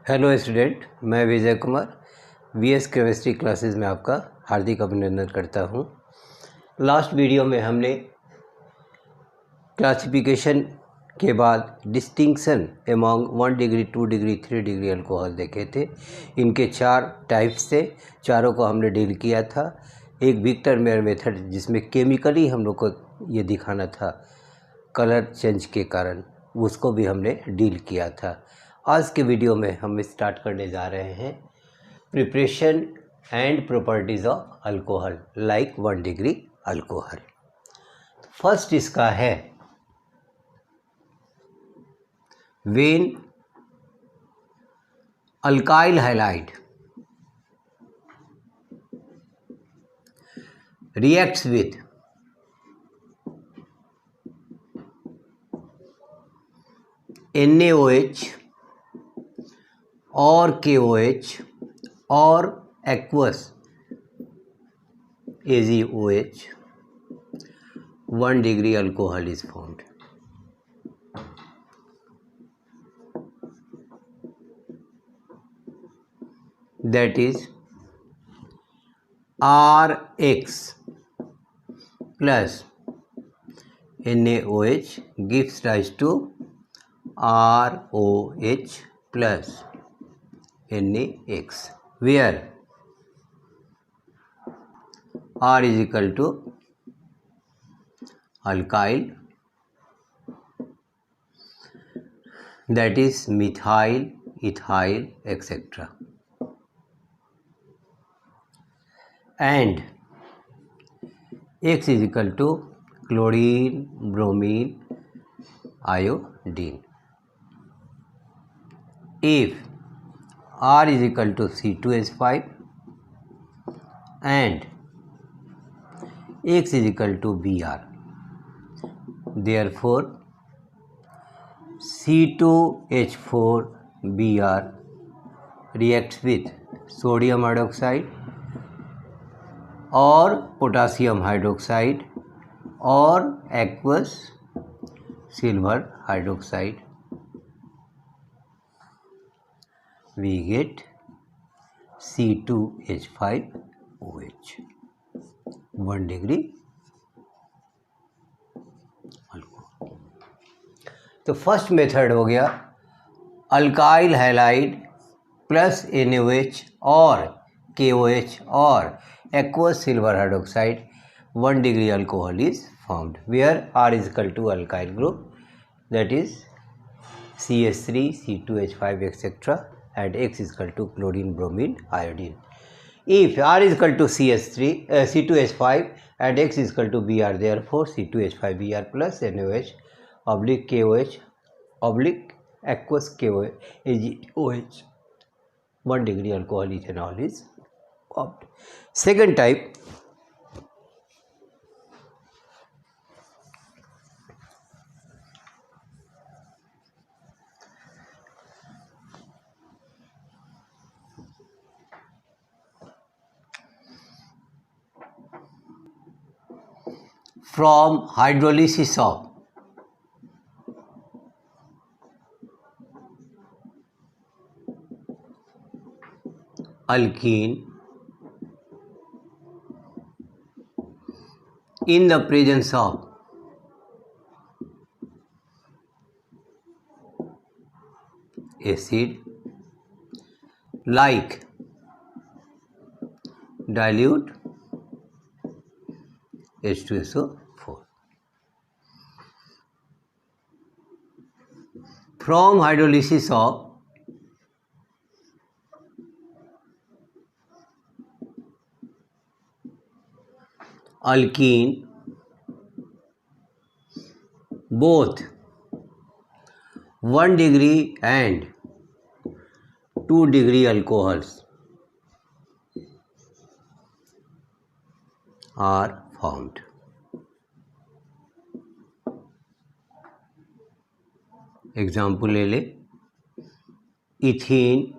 Hello student, मैं Vijay Kumar VS chemistry classes में आपका हार्दिक अभिनंदन करता हूं। लास्ट वीडियो में हमने क्लासिफिकेशन के बाद distinction among 1 degree 2 degree 3 degree alcohol देखे थे। इनके 4 टाइप्स थे, चारों को हमने डील किया था। एक विक्टर मेयर मेथड जिसमें केमिकली हम लोग को ये दिखाना था कलर चेंज के कारण, उसको भी हमने डील किया था। आज के वीडियो में हम स्टार्ट करने जा रहे हैं preparation and properties of alcohol like 1 degree alcohol. First इसका है when alkyl halide reacts with NaOH or KOH or aqueous AgOH, 1 degree alcohol is formed. That is Rx plus NaOH gives rise to ROH plus NaX, where R is equal to alkyl, that is methyl, ethyl, etc. and X is equal to chlorine, bromine, iodine. If R is equal to C2H5 and X is equal to Br, therefore C2H4Br reacts with sodium hydroxide or potassium hydroxide or aqueous silver hydroxide. We get C2H5OH, 1 degree alcohol. तो first method हो गया alkyl halide plus NaOH और KOH और aqueous silver hydroxide, 1 degree alcohol is formed, where R is equal to alkyl group, that is CH3, C2H5, etc. and X is equal to chlorine, bromine, iodine. If R is equal to C2H5 and X is equal to Br, therefore C2H5Br plus NaOH oblique KOH oblique aqueous KOH, 1 degree alcohol ethanol is formed. Second type, from hydrolysis of alkene in the presence of acid like dilute H2SO4. From hydrolysis of alkene, both 1 degree and 2 degree alcohols are formed. Example ले ले, ethene,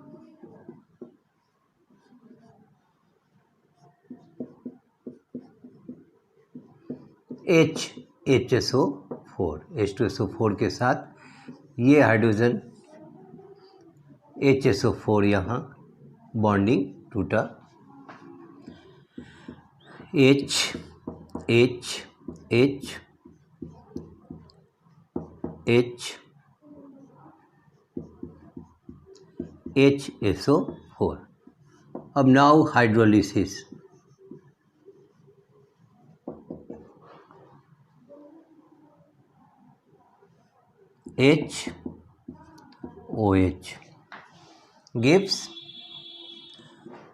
H2SO4 के साथ ये hydrogen HSO4 यहाँ bonding टूटा, H H H H HSO4। अब now hydrolysis. HOH gives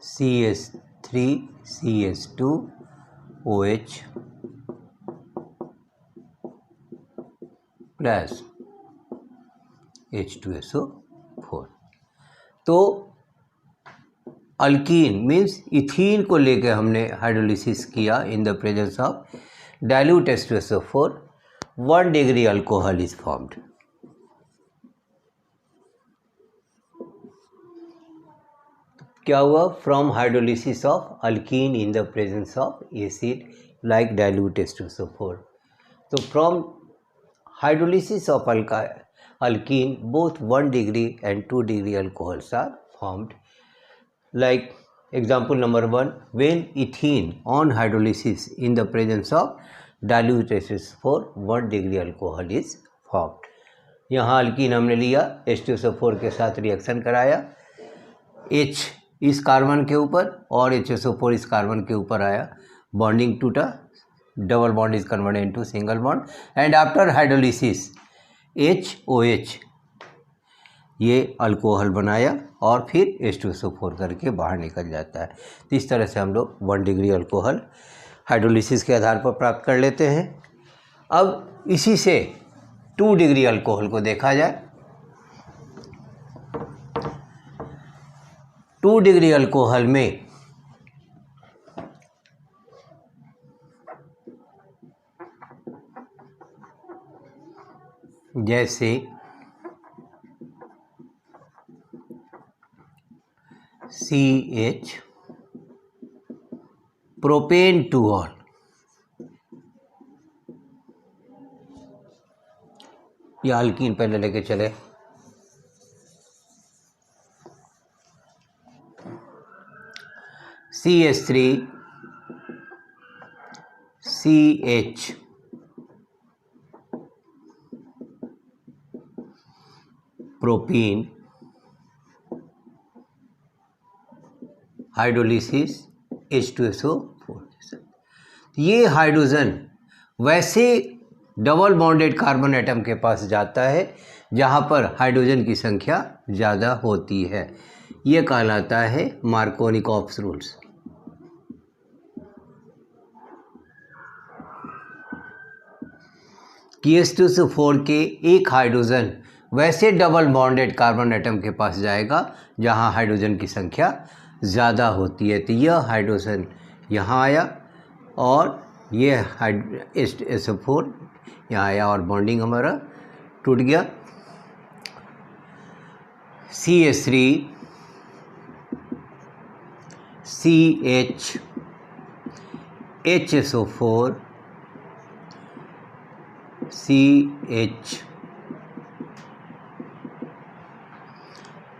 CS3CS2OH plus H2SO4। तो alkyne means ethene को लेकर हमने हाइड्रोलिसिस किया इन the presence of dilute H2SO4, 1 degree alcohol is formed. क्या हुआ? From hydrolysis of alkyne in the presence of acid like dilute H2SO4। तो from hydrolysis of alkene both 1 degree and 2 degree alcohols are formed. Like example number 1, when ethene on hydrolysis in the presence of dilute H2SO4, 1 degree alcohol is formed. यहाँ alkyne हमने लिया, H2SO4 के साथ reaction कराया, H इस carbon के ऊपर और HSO4 इस कार्बन के ऊपर आया, बॉन्डिंग टूटा, double bond is converted into single bond and after hydrolysis HOH ये अल्कोहल बनाया और फिर H2SO4 करके बाहर निकल जाता है। तो इस तरह से हम लोग 1 डिग्री अल्कोहल हाइड्रोलिसिस के आधार पर प्राप्त कर लेते हैं। अब इसी से 2 डिग्री अल्कोहल को देखा जाए। 2 डिग्री अल्कोहल में जैसे CH प्रोपेन टू ऑल, या अल्कीन पहले लेके चले, CH3 CH propene hydrolysis H2SO4। ये हाइड्रोजन वैसे डबल बॉन्डेड कार्बन एटम के पास जाता है जहाँ पर हाइड्रोजन की संख्या ज़्यादा होती है। ये कहलाता है मार्कोनिकॉफ्स रूल्स। कि H2SO4 के एक हाइड्रोजन वैसे डबल बॉन्डेड कार्बन एटम के पास जाएगा जहाँ हाइड्रोजन की संख्या ज़्यादा होती है। तो यह हाइड्रोजन यहाँ आया और ये H2SO4 यहाँ आया और बॉन्डिंग हमारा टूट गया। CH3 CH HSO4 CH।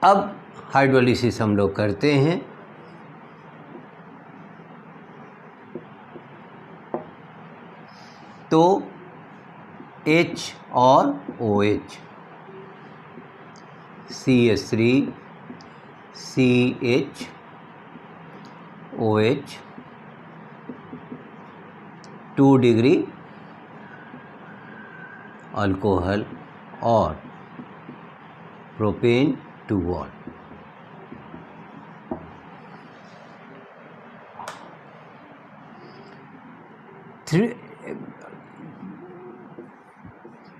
अब हाइड्रोलिसिस हम लोग करते हैं। तो H और OH, CH3 CH OH 2 degree alcohol और propane two ol.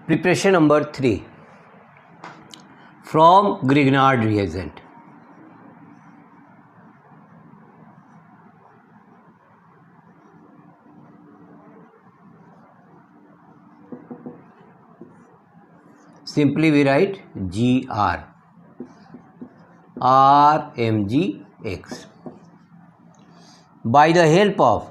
Preparation number 3 from Grignard reagent. Simply we write GR RMgX. By the help of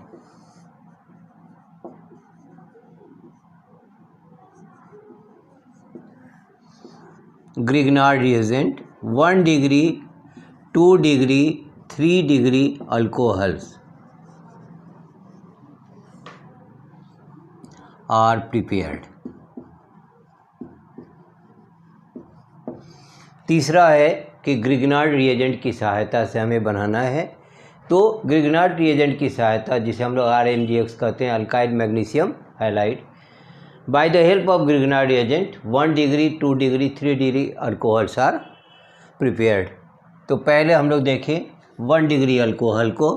Grignard reagent 1 degree, 2 degree, 3 degree alcohols are prepared. तीसरा है कि Grignard reagent की सहायता से हमें बनाना है। तो ग्रिग्नार्ड रिएजेंट की सहायता, जिसे हम लोग RMGX कहते हैं, alkyl magnesium halide, by the help of Grignard reagent 1 degree, 2 degree, 3 degree alcohols are prepared. तो पहले हम लोग देखें 1 डिग्री अल्कोहल को।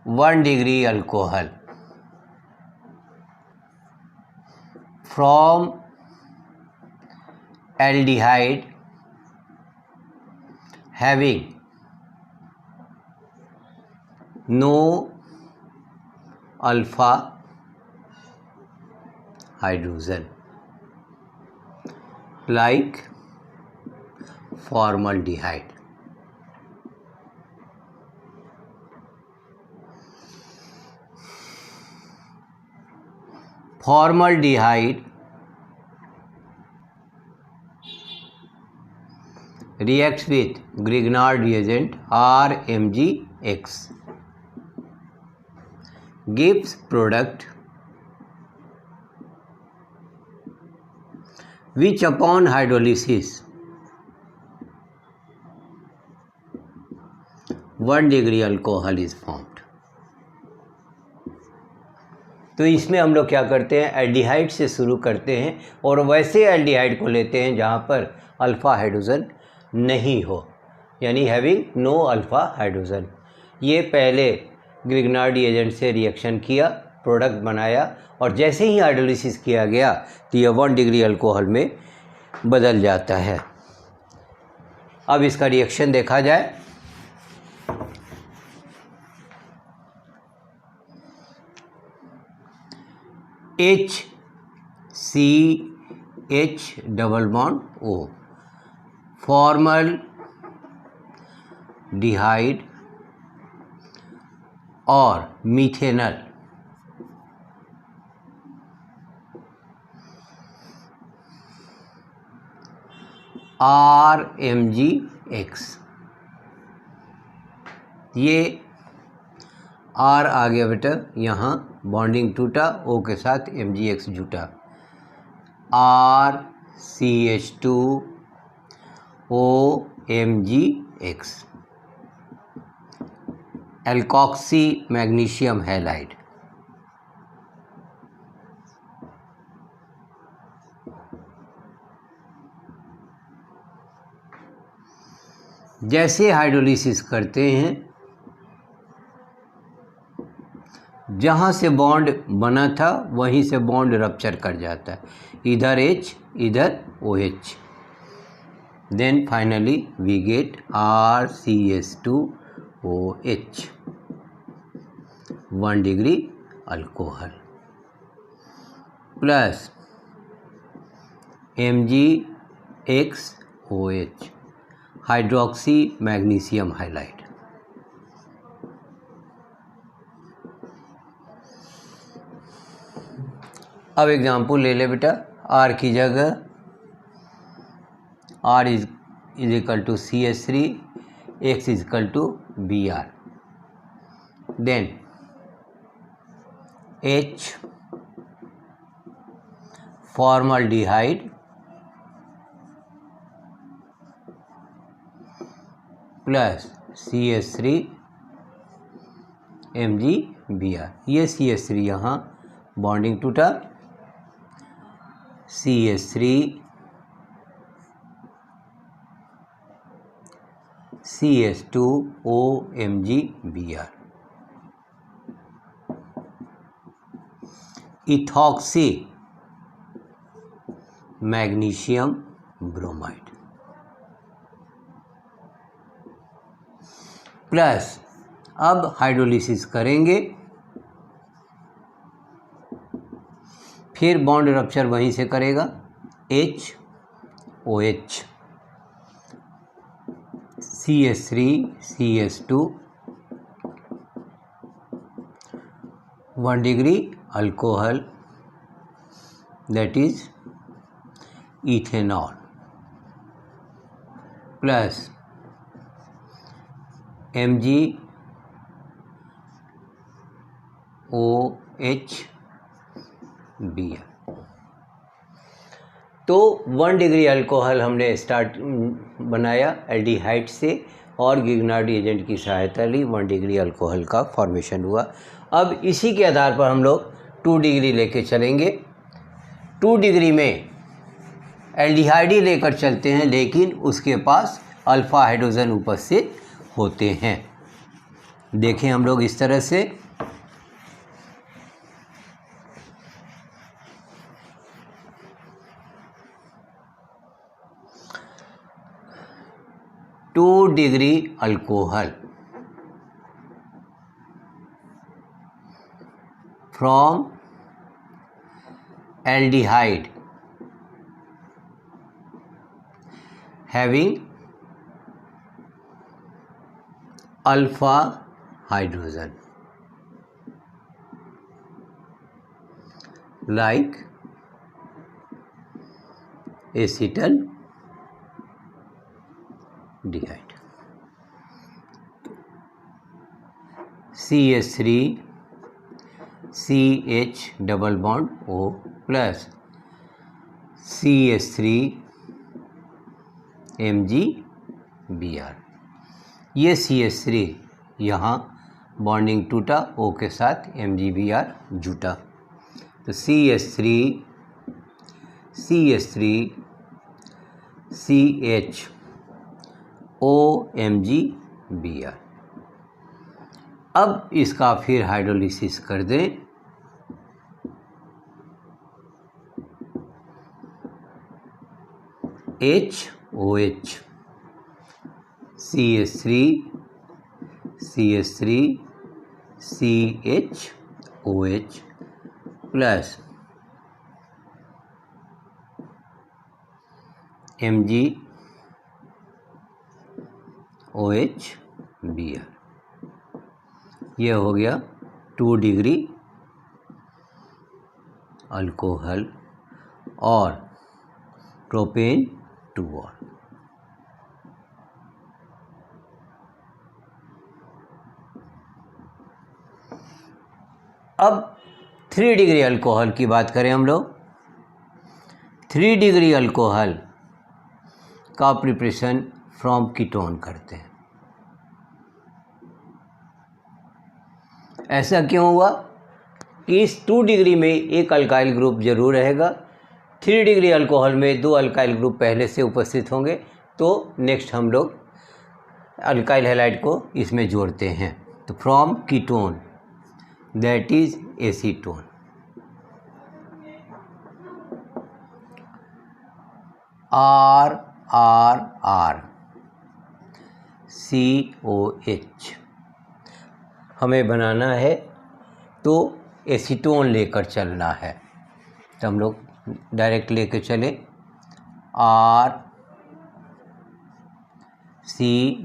One degree alcohol from aldehyde having no alpha hydrogen like formaldehyde. Formaldehyde reacts with Grignard reagent RMGX, gives product which upon hydrolysis 1 degree alcohol is formed. तो इसमें हम लोग क्या करते हैं, एल्डिहाइड से शुरू करते हैं और वैसे एल्डिहाइड को लेते हैं जहाँ पर अल्फ़ा हाइड्रोजन नहीं हो, यानी हैविंग नो अल्फ़ा हाइड्रोजन। ये पहले ग्रिग्नार्ड रिएजेंट से रिएक्शन किया, प्रोडक्ट बनाया और जैसे ही हाइड्रोलिसिस किया गया तो यह 1 डिग्री अल्कोहल में बदल जाता है। अब इसका रिएक्शन देखा जाए। HCH double bond O, formaldehyde और मीथेनल RMGX, ये R आ गया बेटा, यहाँ बॉन्डिंग टूटा, O के साथ MgX जुटा, RCH2OMgX, एल्कॉक्सी मैग्नीशियम हैलाइड। जैसे हाइड्रोलिसिस करते हैं, जहाँ से बॉन्ड बना था वहीं से बॉन्ड रप्चर कर जाता है, इधर H इधर OH, then finally we get RCH2OH, 1 degree alcohol plus MgXOH, hydroxy magnesium halide. अब एग्जाम्पल ले ले बेटा, R की जगह R is equal to CH3, X is equal to Br, then H formaldehyde plus CH3 MgBr, ये CH3 यहाँ bonding टूटा, CH3 CH2OMgBr, ethoxy magnesium bromide plus, अब हाइड्रोलिसिस करेंगे, फिर बॉन्ड रप्चर वहीं से करेगा, HOH, CH3 CH2 1 degree alcohol, that is ethanol, plus MgOH Br। तो 1 डिग्री अल्कोहल हमने स्टार्ट बनाया एल्डिहाइड से और गिग्नार्ड एजेंट की सहायता ली, 1 डिग्री अल्कोहल का फॉर्मेशन हुआ। अब इसी के आधार पर हम लोग 2 डिग्री लेके चलेंगे। 2 डिग्री में एल्डिहाइड ही लेकर चलते हैं, लेकिन उसके पास अल्फ़ा हाइड्रोजन उपस्थित होते हैं। देखें हम लोग इस तरह से, two degree alcohol from aldehyde having alpha hydrogen like acetaldehyde, CH3 CH double bond O plus CH3 MgBr। ये CH3 यहाँ बॉन्डिंग टूटा, O के साथ MgBr जुटा, तो CH3 CH OMgBr। अब इसका फिर हाइड्रोलिसिस कर दें, HOH CH3 CHOH plus MgOH Br। ये हो गया 2 डिग्री अल्कोहल और प्रोपेन 2 और। अब 3 डिग्री अल्कोहल की बात करें हम लोग। 3 डिग्री अल्कोहल का प्रिपरेशन फ्रॉम कीटोन करते हैं। ऐसा क्यों हुआ कि इस 2 डिग्री में एक अल्काइल ग्रुप जरूर रहेगा, 3 डिग्री अल्कोहल में 2 अल्काइल ग्रुप पहले से उपस्थित होंगे, तो नेक्स्ट हम लोग अल्काइल हैलाइड को इसमें जोड़ते हैं। तो from ketone that is acetone, RRR COH हमें बनाना है, तो एसीटोन लेकर चलना है। तो हम लोग डायरेक्ट लेकर चले, R C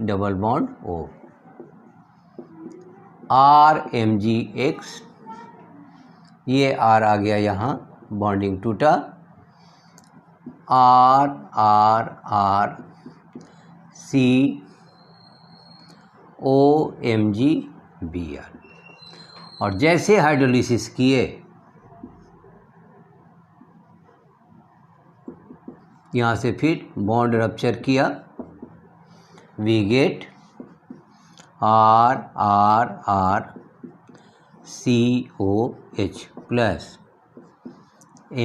double bond O, RMgX, ये R आ गया यहाँ, बॉन्डिंग टूटा, RRR COMgBr। और जैसे हाइड्रोलिसिस किए, यहाँ से फिर बॉन्ड रप्चर किया, we get RRR COH plus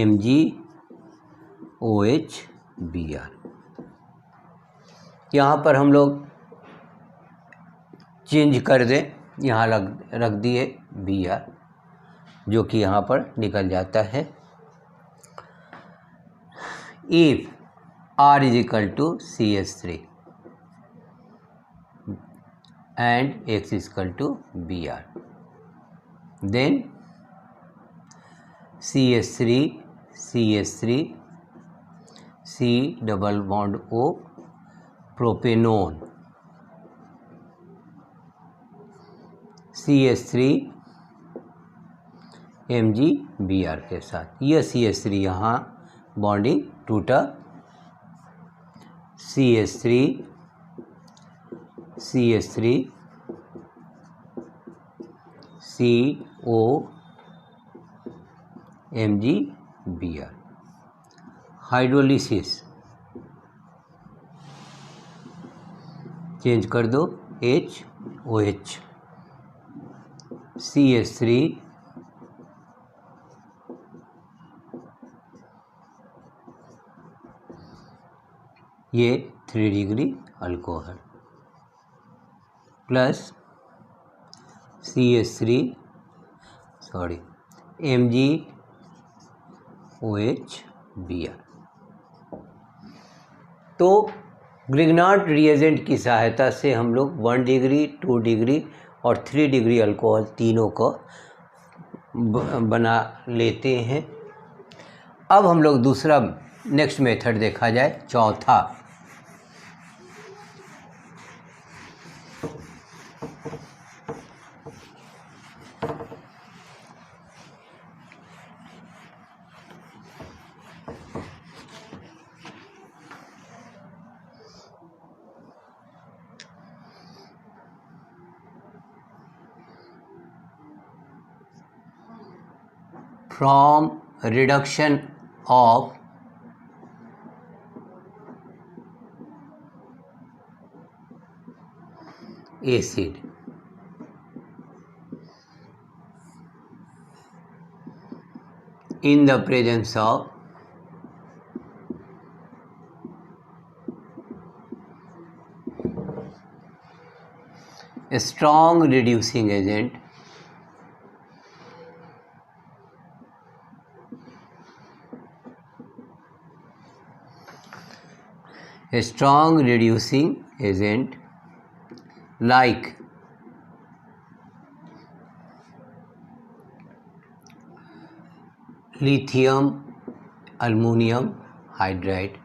MgOH Br। यहाँ पर हम लोग चेंज कर दें, यहाँ रख दिए Br, जो कि यहाँ पर निकल जाता है। If R is equal to CH3 and X is equal to Br, then CH3 C double bond O propanone, CH3 MgBr के साथ। यह CH3 यहाँ बॉन्डिंग टूटा, CH3 CO MgBr। Hydrolysis change कर दो, HOH, CH3 ये 3 degree alcohol plus CH3 MgOHBr। तो Grignard reagent की सहायता से हम लोग 1 डिग्री, 2 डिग्री और 3 डिग्री अल्कोहल तीनों को बना लेते हैं। अब हम लोग दूसरा नेक्स्ट मेथड देखा जाए, चौथा। From reduction of acid in the presence of a strong reducing agent, a strong reducing agent like lithium aluminum hydride,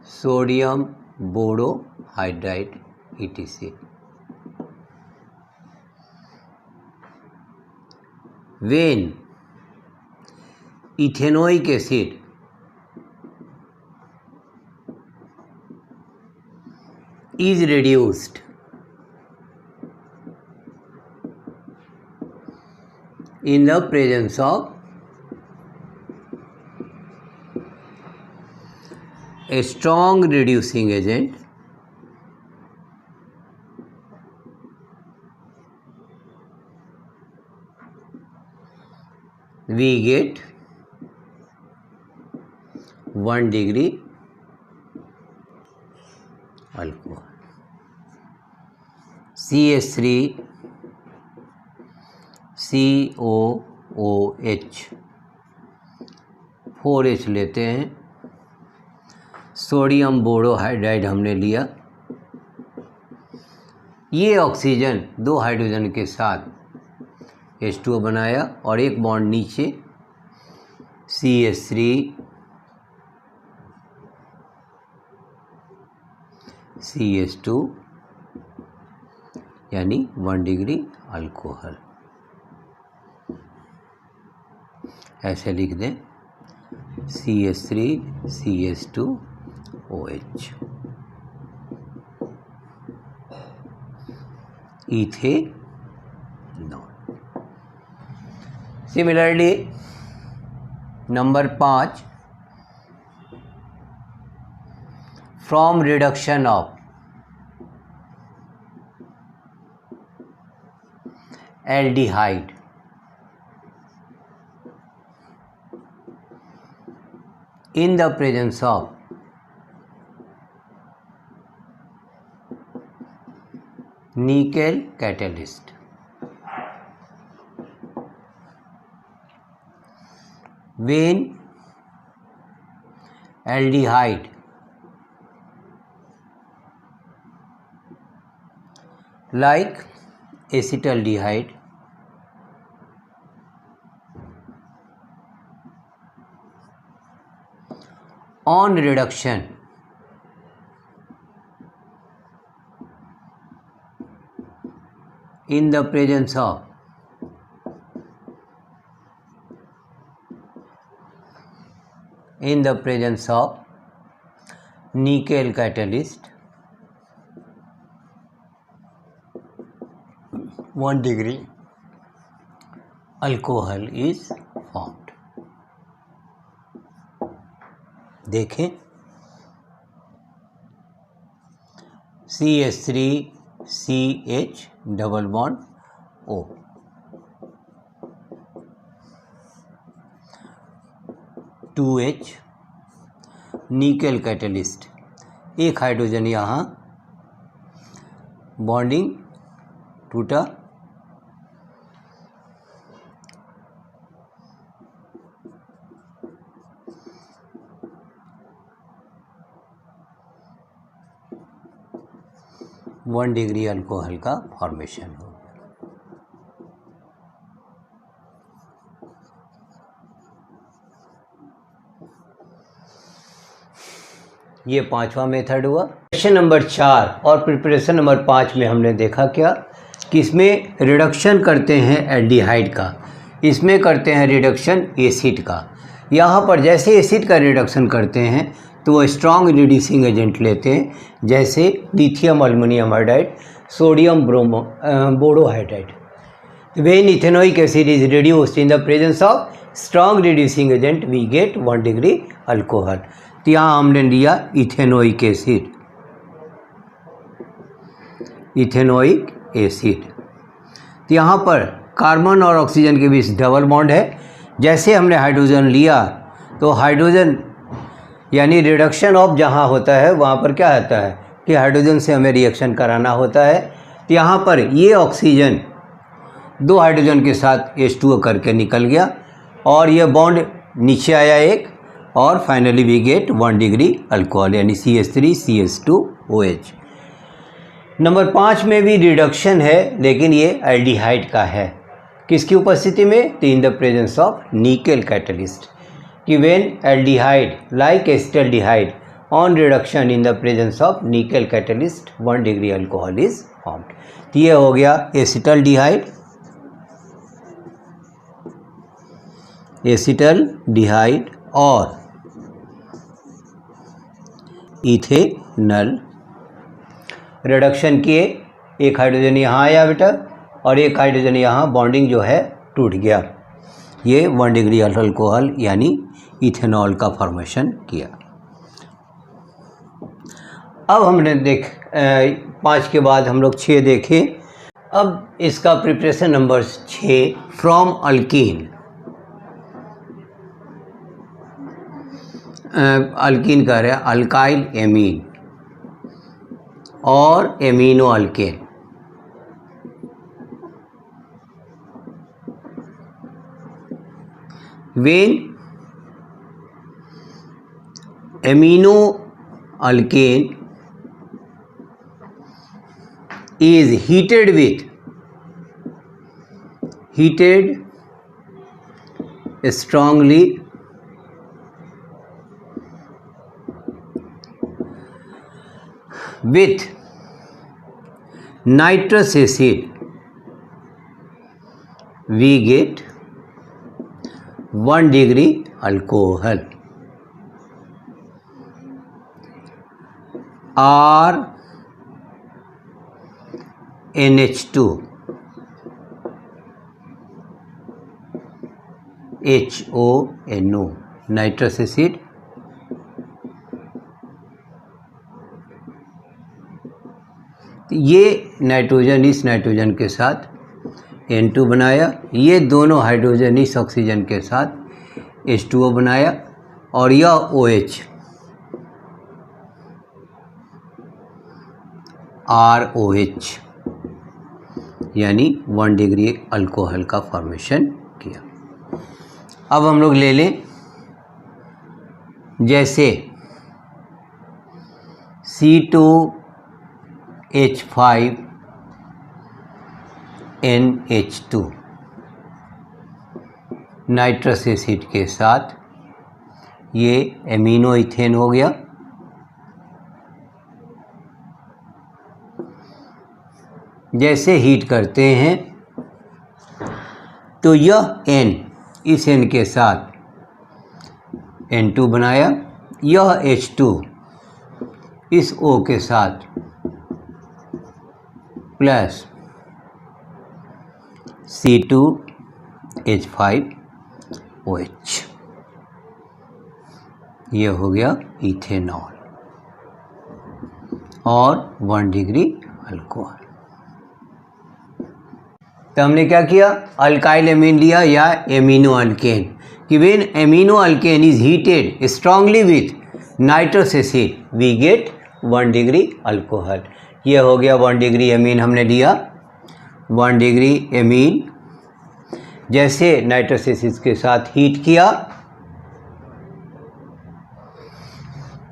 sodium borohydride etc. When ethanoic acid is reduced in the presence of a strong reducing agent, we get 1 degree alcohol। CH3 COOH 4H लेते हैं, sodium borohydride हमने लिया। ये oxygen 2 hydrogen के साथ H2O बनाया और एक बॉन्ड नीचे CH3 CH2 यानी 1 डिग्री अल्कोहल। ऐसे लिख दें CH3 CH2OH ethanol. Similarly number 5, from reduction of aldehyde in the presence of nickel catalyst, when aldehyde like acetaldehyde on reduction in the presence of in the presence of nickel catalyst 1 degree alcohol is formed. देखें CH3CH double bond O, 2H nickel catalyst, एक hydrogen यहाँ bonding टूटा, one degree alcohol का formation हो गया। ये पांचवा method हुआ। क्वेश्चन नंबर 4 और प्रिपरेशन नंबर 5 में हमने देखा क्या कि इसमें रिडक्शन करते हैं एल्डिहाइड का, इसमें करते हैं रिडक्शन एसिड का। यहाँ पर जैसे एसिड का रिडक्शन करते हैं तो वो स्ट्रॉन्ग रिड्यूसिंग एजेंट लेते हैं, जैसे lithium aluminium hydride, sodium borohydride. When ethanoic acid is reduced in the presence of strong reducing agent we get 1 degree alcohol. तो यहाँ हमने लिया इथेनोइक एसिड, इथेनोइक एसिड। तो यहाँ पर कार्बन और ऑक्सीजन के बीच डबल बॉन्ड है। जैसे हमने हाइड्रोजन लिया तो हाइड्रोजन यानी रिडक्शन ऑफ जहाँ होता है वहाँ पर क्या होता है कि हाइड्रोजन से हमें रिएक्शन कराना होता है। तो यहाँ पर ये ऑक्सीजन 2 हाइड्रोजन के साथ H2O करके निकल गया और ये बॉन्ड नीचे आया एक, और finally we get 1 degree alcohol यानी CH3CH2OH। नंबर 5 में भी रिडक्शन है, लेकिन ये एल्डिहाइड का है। किसकी उपस्थिति में? तो in the presence of nickel catalyst. कि when aldehyde like acetaldehyde on reduction in the presence of nickel catalyst 1 degree alcohol is formed. तो ये हो गया एसिटल्डिहाइड, एसिटल्डिहाइड और इथेनल। रिडक्शन किए, एक हाइड्रोजन यहाँ आया बेटा और एक हाइड्रोजन यहाँ, बॉन्डिंग जो है टूट गया। ये 1 डिग्री अल्कोहल यानी इथेनॉल का फॉर्मेशन किया। अब हमने 5 के बाद हम लोग 6 देखें। अब इसका preparation number 6 from alkyne. Alkyne कह रहे हैं अल्काइल एमीन और amino alkane. When amino alkane is heated strongly with nitrous acid, we get 1 degree alcohol. NH2 HONO nitrous acid, ये नाइट्रोजन इस नाइट्रोजन के साथ N2 बनाया, ये दोनों हाइड्रोजन इस ऑक्सीजन के साथ H2O बनाया और यह OH ROH यानी 1 डिग्री अल्कोहल का फॉर्मेशन किया। अब हम लोग ले लें, जैसे C2H5NH2 नाइट्रस एसिड के साथ ये एमिनो इथेन हो गया। जैसे हीट करते हैं तो यह N इस N के साथ N2 बनाया, यह H2 इस O के साथ प्लस C2H5OH, ये हो गया इथेनॉल और 1 डिग्री अल्कोहल। तो हमने क्या किया, अल्काइल एमीन लिया या एमिनो अल्केन, कि when amino alkane is heated strongly with nitrous acid we get 1 degree alcohol. ये हो गया 1 डिग्री एमीन हमने लिया। 1 डिग्री एमीन जैसे नाइट्रस एसिड के साथ हीट किया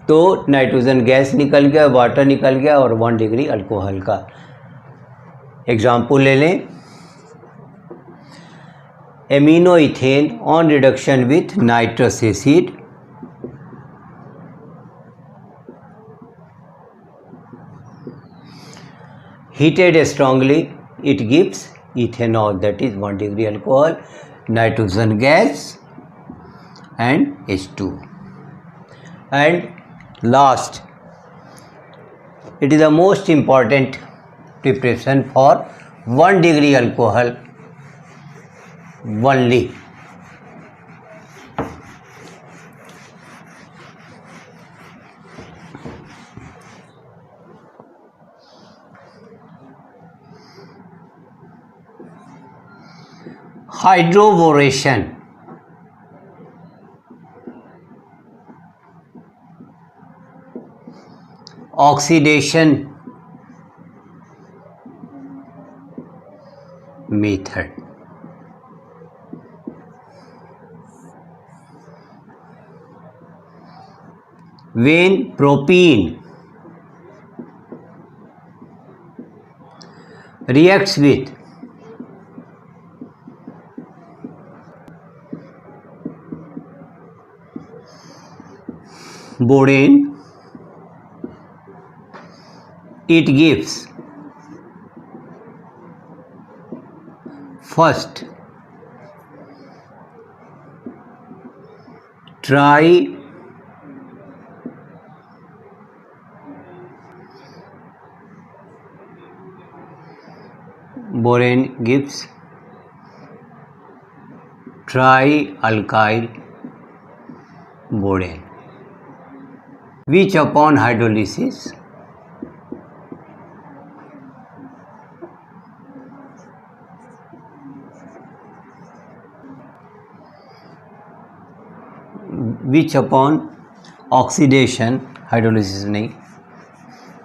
तो नाइट्रोजन गैस निकल गया, वाटर निकल गया और 1 डिग्री अल्कोहल का एग्जाम्पल ले लें। Amino ethane on reduction with nitrous acid heated strongly, it gives ethanol, that is 1 degree alcohol, nitrogen gas and H2. And last, it is the most important preparation for 1 degree alcohol only. Hydroboration, oxidation method. When propene reacts with borane, it gives first borane gives trialkyl borane, which upon hydrolysis oxidation, hydrolysis नहीं,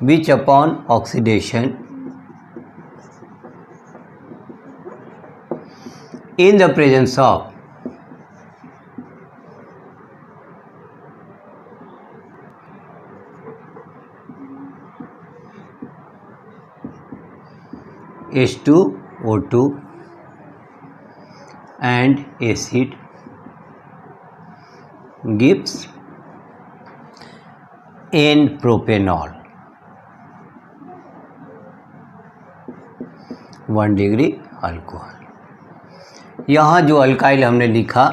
which upon oxidation in the presence of H2O2 and acid gives N-propanol, 1 degree alcohol. यहाँ जो alkyl हमने लिखा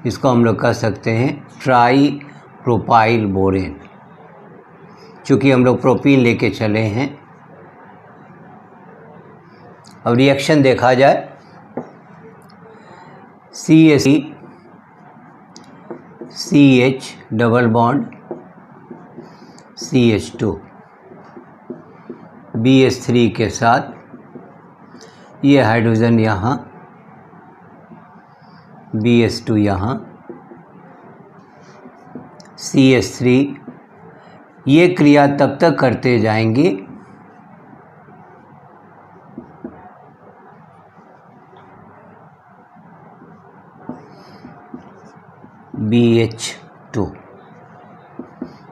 इसको हम लोग कह सकते हैं ट्राई प्रोपाइल बोरेन, चूँकि हम लोग प्रोपीन लेके चले हैं। अब रिएक्शन देखा जाए, CH double bond CH2 BH3 के साथ, ये हाइड्रोजन यहाँ, BH2 यहाँ, CH3, ये क्रिया तब तक करते जाएंगे BH2,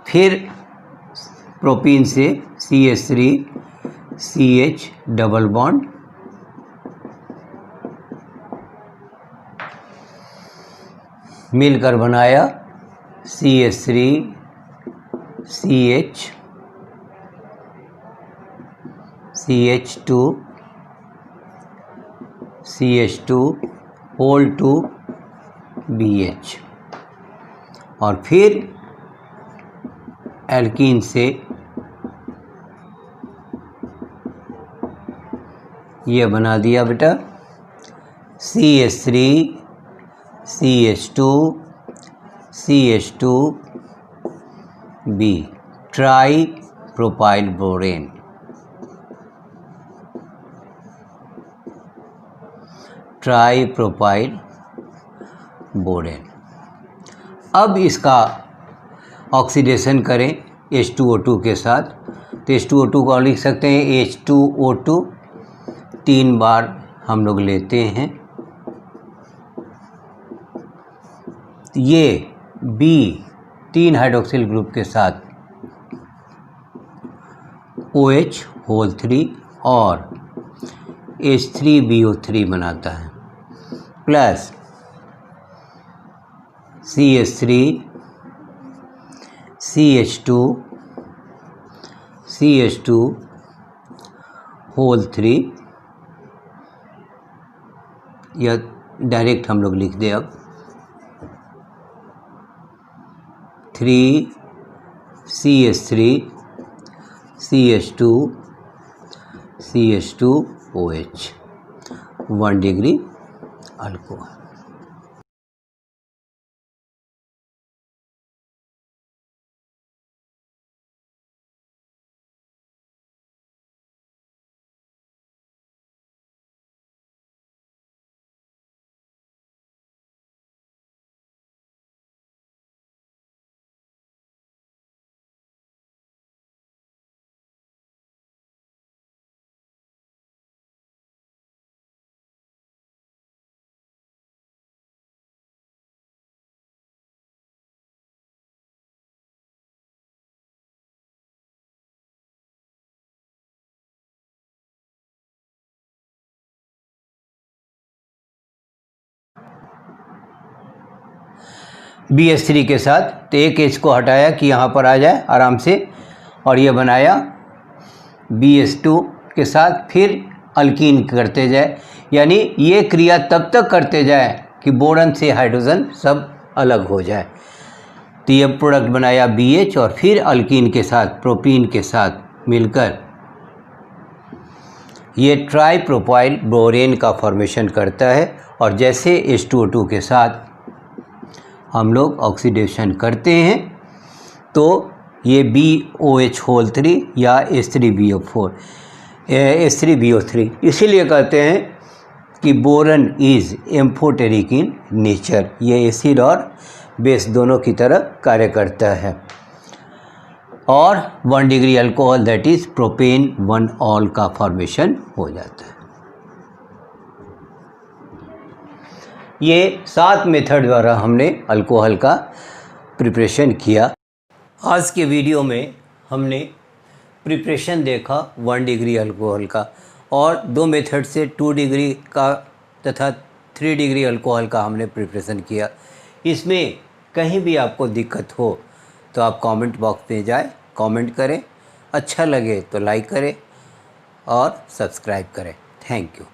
फिर प्रोपीन से CH3 CH डबल बॉन्ड मिलकर बनाया CH3 CH CH2 CH2 whole to BH। और फिर एल्कीन से ये बना दिया बेटा CH3 CH2 CH2B try propyl borane. Try propyl borane. अब इसका ऑक्सीडेशन करें H2O2 के साथ, तो H2O2 को लिख सकते हैं H2O2, 3 बार हम लोग लेते हैं। ये B 3 हाइड्रोक्सिल ग्रुप के साथ OH होल 3 और H3BO3 बनाता है, plus CH3 CH2 CH2 whole 3, या डायरेक्ट हम लोग लिख दें अब 3 CH3 CH2 CH2 OH 1 degree alcohol. BH3 के साथ, तो एक H को हटाया कि यहाँ पर आ जाए आराम से, और ये बनाया BH2 के साथ, फिर अल्कीन करते जाए, यानी ये क्रिया तब तक करते जाए कि बोरन से हाइड्रोजन सब अलग हो जाए। तो ये प्रोडक्ट बनाया BH और फिर अल्कीन के साथ, प्रोपीन के साथ मिलकर ये ट्राई प्रोपाइल बोरेन का फॉर्मेशन करता है। और जैसे H2O2 के साथ हम लोग ऑक्सीडेशन करते हैं तो ये BOH होल 3 या H3BO3 इसीलिए कहते हैं कि boron is amphoteric in nature. ये एसिड और बेस दोनों की तरह कार्य करता है। और 1 degree alcohol that is propane 1 all का फॉर्मेशन हो जाता है। ये 7 मेथड द्वारा हमने अल्कोहल का प्रिपरेशन किया। आज के वीडियो में हमने प्रिपरेशन देखा 1 डिग्री अल्कोहल का, और 2 मेथड से 2 डिग्री का तथा 3 डिग्री अल्कोहल का हमने प्रिपरेशन किया। इसमें कहीं भी आपको दिक्कत हो तो आप कमेंट बॉक्स में जाए, कमेंट करें, अच्छा लगे तो लाइक करें और सब्सक्राइब करें। Thank you.